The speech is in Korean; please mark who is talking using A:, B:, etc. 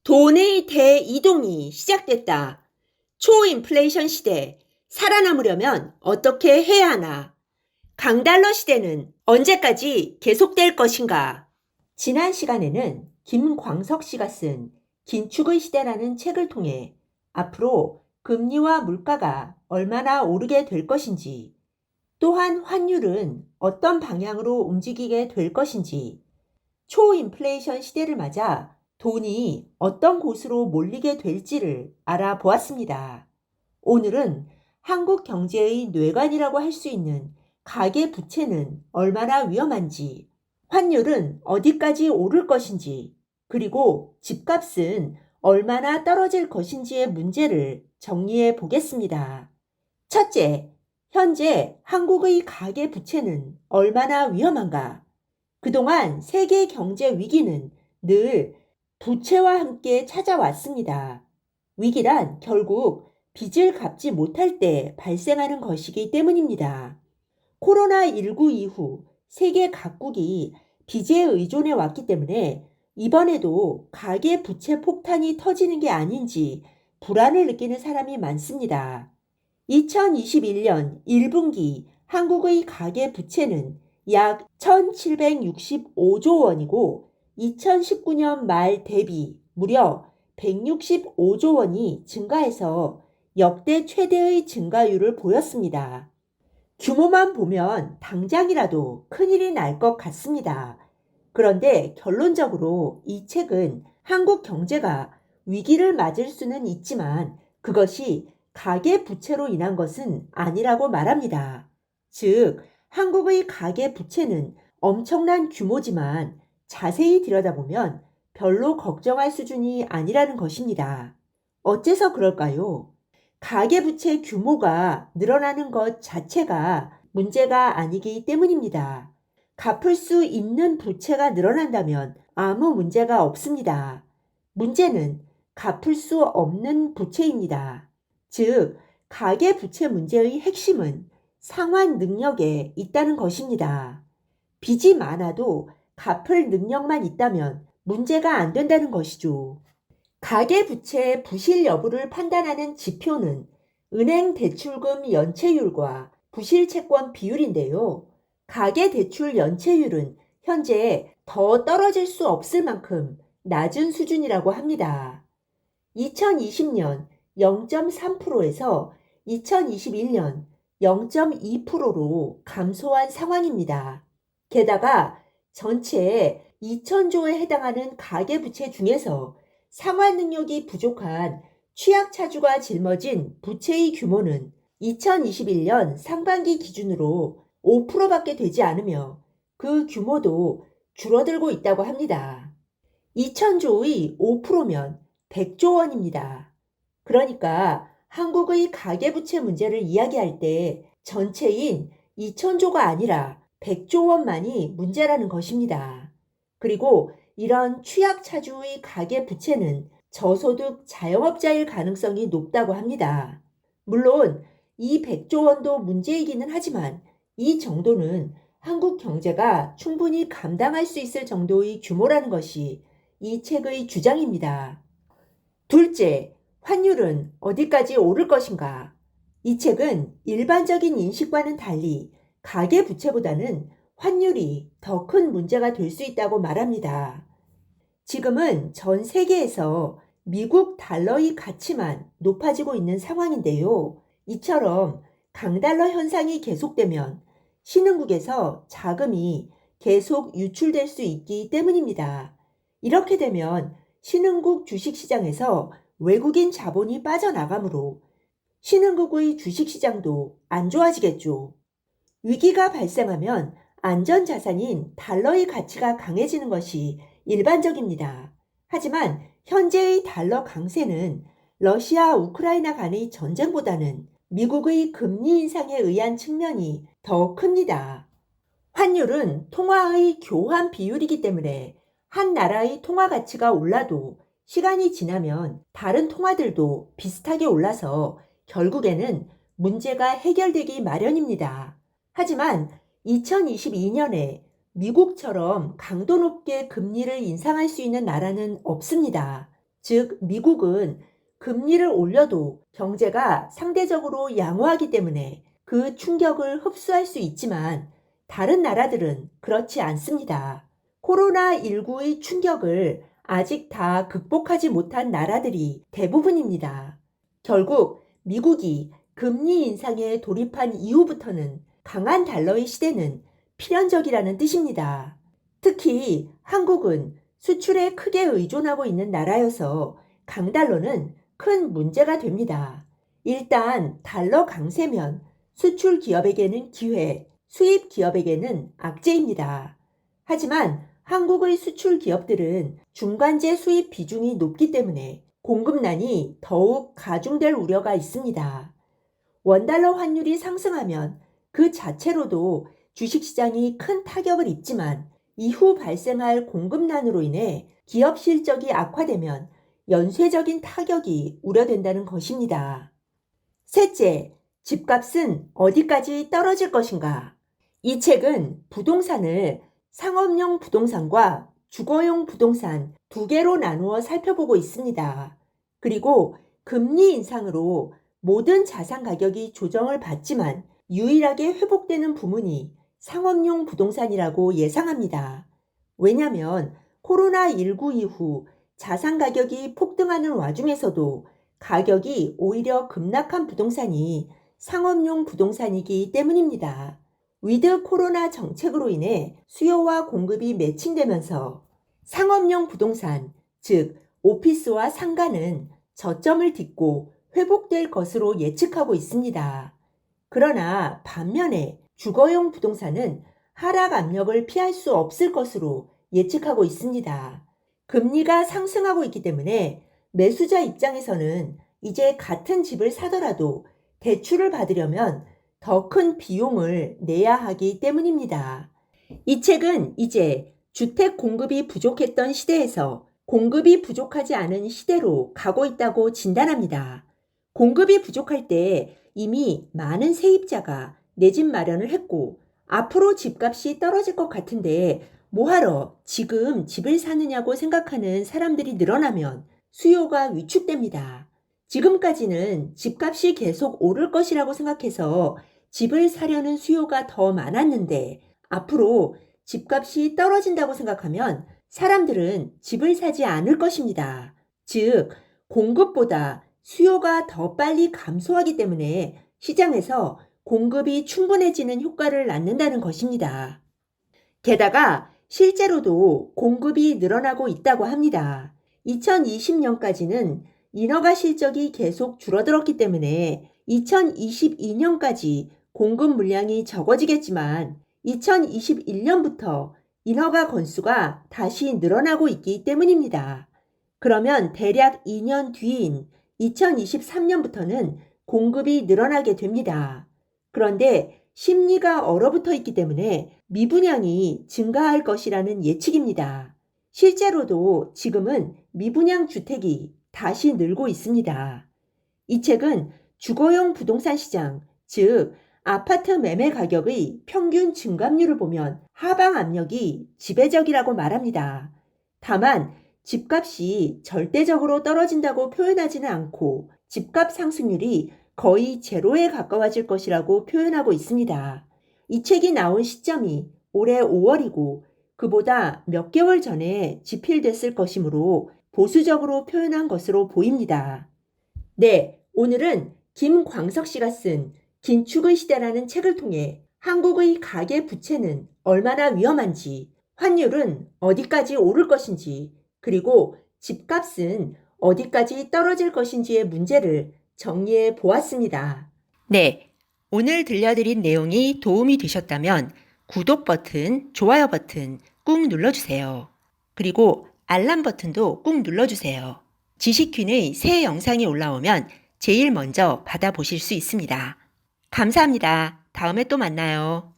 A: 돈의 대이동이 시작됐다. 초인플레이션 시대, 살아남으려면 어떻게 해야 하나? 강달러 시대는 언제까지 계속될 것인가? 지난 시간에는 김광석 씨가 쓴 긴축의 시대라는 책을 통해 앞으로 금리와 물가가 얼마나 오르게 될 것인지, 또한 환율은 어떤 방향으로 움직이게 될 것인지, 초인플레이션 시대를 맞아 돈이 어떤 곳으로 몰리게 될지를 알아보았습니다. 오늘은 한국 경제의 뇌관이라고 할 수 있는 가계부채는 얼마나 위험한지, 환율은 어디까지 오를 것인지, 그리고 집값은 얼마나 떨어질 것인지의 문제를 정리해 보겠습니다. 첫째, 현재 한국의 가계부채는 얼마나 위험한가? 그동안 세계 경제 위기는 늘 부채와 함께 찾아왔습니다. 위기란 결국 빚을 갚지 못할 때 발생하는 것이기 때문입니다. 코로나19 이후 세계 각국이 빚에 의존해 왔기 때문에 이번에도 가계부채 폭탄이 터지는 게 아닌지 불안을 느끼는 사람이 많습니다. 2021년 1분기 한국의 가계부채는 약 1,765조 원이고 2019년 말 대비 무려 165조 원이 증가해서 역대 최대의 증가율을 보였습니다. 규모만 보면 당장이라도 큰일이 날 것 같습니다. 그런데 결론적으로 이 책은 한국 경제가 위기를 맞을 수는 있지만 그것이 가계부채로 인한 것은 아니라고 말합니다. 즉, 한국의 가계부채는 엄청난 규모지만 자세히 들여다보면 별로 걱정할 수준이 아니라는 것입니다. 어째서 그럴까요? 가계부채 규모가 늘어나는 것 자체가 문제가 아니기 때문입니다. 갚을 수 있는 부채가 늘어난다면 아무 문제가 없습니다. 문제는 갚을 수 없는 부채입니다. 즉, 가계부채 문제의 핵심은 상환 능력에 있다는 것입니다. 빚이 많아도 갚을 능력만 있다면 문제가 안 된다는 것이죠. 가계부채의 부실 여부를 판단하는 지표는 은행 대출금 연체율과 부실채권 비율인데요. 가계대출 연체율은 현재 더 떨어질 수 없을 만큼 낮은 수준이라고 합니다. 2020년 0.3%에서 2021년 0.2%로 감소한 상황입니다. 게다가 전체 2,000조에 해당하는 가계부채 중에서 상환 능력이 부족한 취약차주가 짊어진 부채의 규모는 2021년 상반기 기준으로 5%밖에 되지 않으며 그 규모도 줄어들고 있다고 합니다. 2,000조의 5%면 100조 원입니다. 그러니까 한국의 가계부채 문제를 이야기할 때 전체인 2,000조가 아니라 100조 원만이 문제라는 것입니다. 그리고 이런 취약차주의 가계부채는 저소득 자영업자일 가능성이 높다고 합니다. 물론 이 100조 원도 문제이기는 하지만 이 정도는 한국 경제가 충분히 감당할 수 있을 정도의 규모라는 것이 이 책의 주장입니다. 둘째, 환율은 어디까지 오를 것인가? 이 책은 일반적인 인식과는 달리 가계부채보다는 환율이 더 큰 문제가 될 수 있다고 말합니다. 지금은 전 세계에서 미국 달러의 가치만 높아지고 있는 상황인데요. 이처럼 강달러 현상이 계속되면 신흥국에서 자금이 계속 유출될 수 있기 때문입니다. 이렇게 되면 신흥국 주식시장에서 외국인 자본이 빠져나가므로 신흥국의 주식시장도 안 좋아지겠죠. 위기가 발생하면 안전자산인 달러의 가치가 강해지는 것이 일반적입니다. 하지만 현재의 달러 강세는 러시아 우크라이나 간의 전쟁보다는 미국의 금리 인상에 의한 측면이 더 큽니다. 환율은 통화의 교환 비율이기 때문에 한 나라의 통화 가치가 올라도 시간이 지나면 다른 통화들도 비슷하게 올라서 결국에는 문제가 해결되기 마련입니다. 하지만 2022년에 미국처럼 강도 높게 금리를 인상할 수 있는 나라는 없습니다. 즉 미국은 금리를 올려도 경제가 상대적으로 양호하기 때문에 그 충격을 흡수할 수 있지만 다른 나라들은 그렇지 않습니다. 코로나19의 충격을 아직 다 극복하지 못한 나라들이 대부분입니다. 결국 미국이 금리 인상에 돌입한 이후부터는 강한 달러의 시대는 필연적이라는 뜻입니다. 특히 한국은 수출에 크게 의존하고 있는 나라여서 강달러는 큰 문제가 됩니다. 일단 달러 강세면 수출 기업에게는 기회, 수입 기업에게는 악재입니다. 하지만 한국의 수출 기업들은 중간재 수입 비중이 높기 때문에 공급난이 더욱 가중될 우려가 있습니다. 원달러 환율이 상승하면 그 자체로도 주식시장이 큰 타격을 입지만 이후 발생할 공급난으로 인해 기업 실적이 악화되면 연쇄적인 타격이 우려된다는 것입니다. 셋째, 집값은 어디까지 떨어질 것인가? 이 책은 부동산을 상업용 부동산과 주거용 부동산 두 개로 나누어 살펴보고 있습니다. 그리고 금리 인상으로 모든 자산 가격이 조정을 받지만 유일하게 회복되는 부문이 상업용 부동산이라고 예상합니다. 왜냐하면 코로나19 이후 자산 가격이 폭등하는 와중에서도 가격이 오히려 급락한 부동산이 상업용 부동산이기 때문입니다. 위드 코로나 정책으로 인해 수요와 공급이 매칭되면서 상업용 부동산, 즉 오피스와 상가는 저점을 딛고 회복될 것으로 예측하고 있습니다. 그러나 반면에 주거용 부동산은 하락 압력을 피할 수 없을 것으로 예측하고 있습니다. 금리가 상승하고 있기 때문에 매수자 입장에서는 이제 같은 집을 사더라도 대출을 받으려면 더 큰 비용을 내야 하기 때문입니다. 이 책은 이제 주택 공급이 부족했던 시대에서 공급이 부족하지 않은 시대로 가고 있다고 진단합니다. 공급이 부족할 때 이미 많은 세입자가 내 집 마련을 했고 앞으로 집값이 떨어질 것 같은데 뭐하러 지금 집을 사느냐고 생각하는 사람들이 늘어나면 수요가 위축됩니다. 지금까지는 집값이 계속 오를 것이라고 생각해서 집을 사려는 수요가 더 많았는데 앞으로 집값이 떨어진다고 생각하면 사람들은 집을 사지 않을 것입니다. 즉, 공급보다 수요가 더 빨리 감소하기 때문에 시장에서 공급이 충분해지는 효과를 낳는다는 것입니다. 게다가 실제로도 공급이 늘어나고 있다고 합니다. 2020년까지는 인허가 실적이 계속 줄어들었기 때문에 2022년까지 공급 물량이 적어지겠지만 2021년부터 인허가 건수가 다시 늘어나고 있기 때문입니다. 그러면 대략 2년 뒤인 2023년부터는 공급이 늘어나게 됩니다. 그런데 심리가 얼어붙어 있기 때문에 미분양이 증가할 것이라는 예측입니다. 실제로도 지금은 미분양 주택이 다시 늘고 있습니다. 이 책은 주거용 부동산 시장, 즉 아파트 매매 가격의 평균 증감률을 보면 하방 압력이 지배적이라고 말합니다. 다만 집값이 절대적으로 떨어진다고 표현하지는 않고 집값 상승률이 거의 제로에 가까워질 것이라고 표현하고 있습니다. 이 책이 나온 시점이 올해 5월이고 그보다 몇 개월 전에 집필됐을 것이므로 보수적으로 표현한 것으로 보입니다. 네, 오늘은 김광석 씨가 쓴 긴축의 시대라는 책을 통해 한국의 가계 부채는 얼마나 위험한지, 환율은 어디까지 오를 것인지, 그리고 집값은 어디까지 떨어질 것인지의 문제를 정리해 보았습니다. 네, 오늘 들려드린 내용이 도움이 되셨다면 구독 버튼, 좋아요 버튼 꾹 눌러주세요. 그리고 알람 버튼도 꾹 눌러주세요. 지식퀸의 새 영상이 올라오면 제일 먼저 받아보실 수 있습니다. 감사합니다. 다음에 또 만나요.